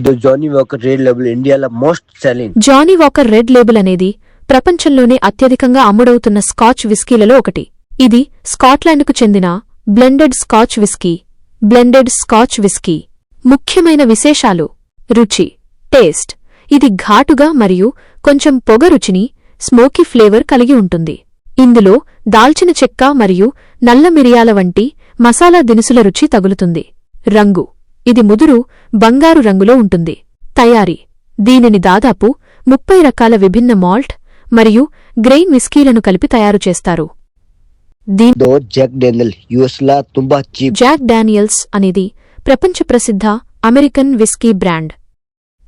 ఇది Johnnie Walker red label ఇండియాలో most selling. Johnnie Walker red label అనేది ప్రపంచంలోనే అత్యధికంగా అమ్ముడవుతున్న స్కాచ్ విస్కీలలో ఒకటి. ఇది స్కాట్లాండ్కు చెందిన బ్లెండెడ్ స్కాచ్ విస్కీ. ముఖ్యమైన విశేషాలు: రుచి, టేస్ట్. ఇది ఘాటుగా మరియు కొంచెం పొగ రుచిని, స్మోకీ ఫ్లేవర్ కలిగి ఉంటుంది. ఇందులో దాల్చిన చెక్క మరియు నల్ల మిరియాల వంటి మసాలా దినుసుల రుచి తగులుతుంది. రంగు: ఇది ముదురు బంగారు రంగులో ఉంటుంది. తయారీ: దీనిని దాదాపు 30 రకాల విభిన్న మాల్ట్ మరియు గ్రెయిన్ విస్కీలను కలిపి తయారుచేస్తారు. జాక్ డానియల్స్ అనేది ప్రపంచ ప్రసిద్ధ అమెరికన్ విస్కీ బ్రాండ్.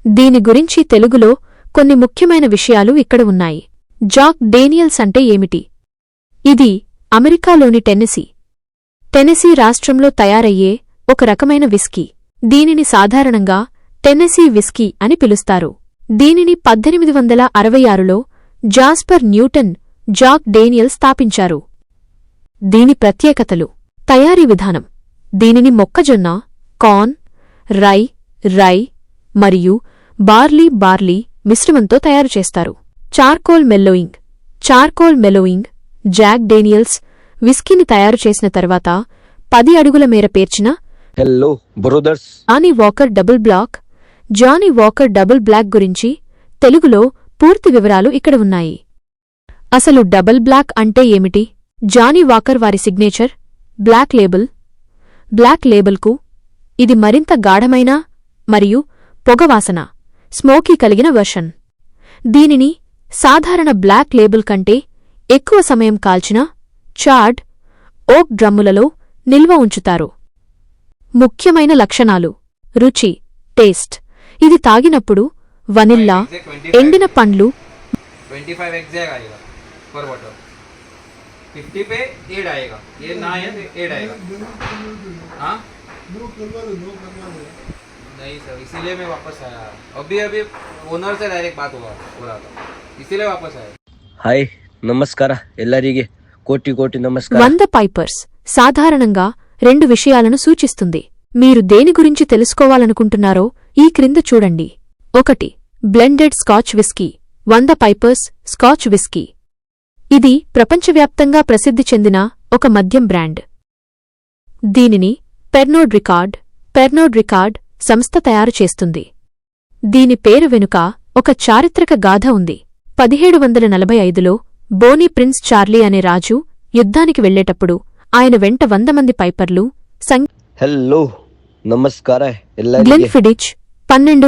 దీని గురించి తెలుగులో కొన్ని ముఖ్యమైన విషయాలు ఇక్కడ ఉన్నాయి. జాక్ డేనియల్స్ అంటే ఏమిటి? ఇది అమెరికాలోని టెన్నెసీ రాష్ట్రంలో తయారయ్యే ఒక రకమైన విస్కీ. దీనిని సాధారణంగా టెన్నెసీ విస్కీ అని పిలుస్తారు. దీనిని 1866లో జాస్పర్ న్యూటన్ జాక్ డేనియల్ స్థాపించారు. దీని ప్రత్యేకతలు: తయారీ విధానం: దీనిని కార్న్, రై మరియు బార్లీ మిశ్రమంతో తయారుచేస్తారు. చార్కోల్ మెల్లోయింగ్: జాక్ డేనియల్స్ విస్కీని తయారుచేసిన తర్వాత 10 అడుగుల మేర పేర్చిన జానీ వాకర్ డబుల్ బ్లాక్ గురించి తెలుగులో పూర్తి వివరాలు ఇక్కడ ఉన్నాయి. అసలు డబుల్ బ్లాక్ అంటే ఏమిటి? జానీ వాకర్ వారి సిగ్నేచర్ బ్లాక్ లేబుల్కు ఇది మరింత గాఢమైన మరియు పొగవాసన, స్మోకీ కలిగిన వెర్షన్. దీనిని సాధారణ బ్లాక్ లేబుల్ కంటే ఎక్కువ సమయం కాల్చిన చార్డ్ ఓక్ డ్రమ్ములలో నిల్వ ఉంచుతారు. ముఖ్యమైన లక్షణాలు: రుచి, టేస్ట్. ఇది తాగినప్పుడు వనిల్లా, ఎండిన పండ్లు 25 एग्जैक्ट आएगा पर बॉटल 50 पे 8 आएगा. ये ना है 8 आएगा. हाँ नहीं सर, इसीलिए मैं वापस आया. अभी ओनर से डायरेक्ट बात हो रहा था, इसीलिए वापस आया. हाय నమస్కార ఎల్లరికి కోటి నమస్కారం. 100 పైపర్స్ సాధారణంగా 2 విషయాలను సూచిస్తుంది. మీరు దేని గురించి తెలుసుకోవాలనుకుంటున్నారో ఈ క్రింద చూడండి. 1. Blended scotch whisky 100 pipers scotch whisky. ఇది ప్రపంచవ్యాప్తంగా ప్రసిద్ధి చెందిన ఒక మద్యం బ్రాండ్. దీనిని పెర్నోడ్ రికార్డ్ సంస్థ తయారు చేస్తుంది. దీని పేరు వెనుక ఒక చారిత్రక గాథ ఉంది. 1745లో బోనీ ప్రిన్స్ చార్లీ అనే రాజు యుద్ధానికి వెళ్లేటప్పుడు ఆయన వెంట 100 మంది పైపర్లు హలో నమస్కార గ్లెన్ఫిడిచ్ 12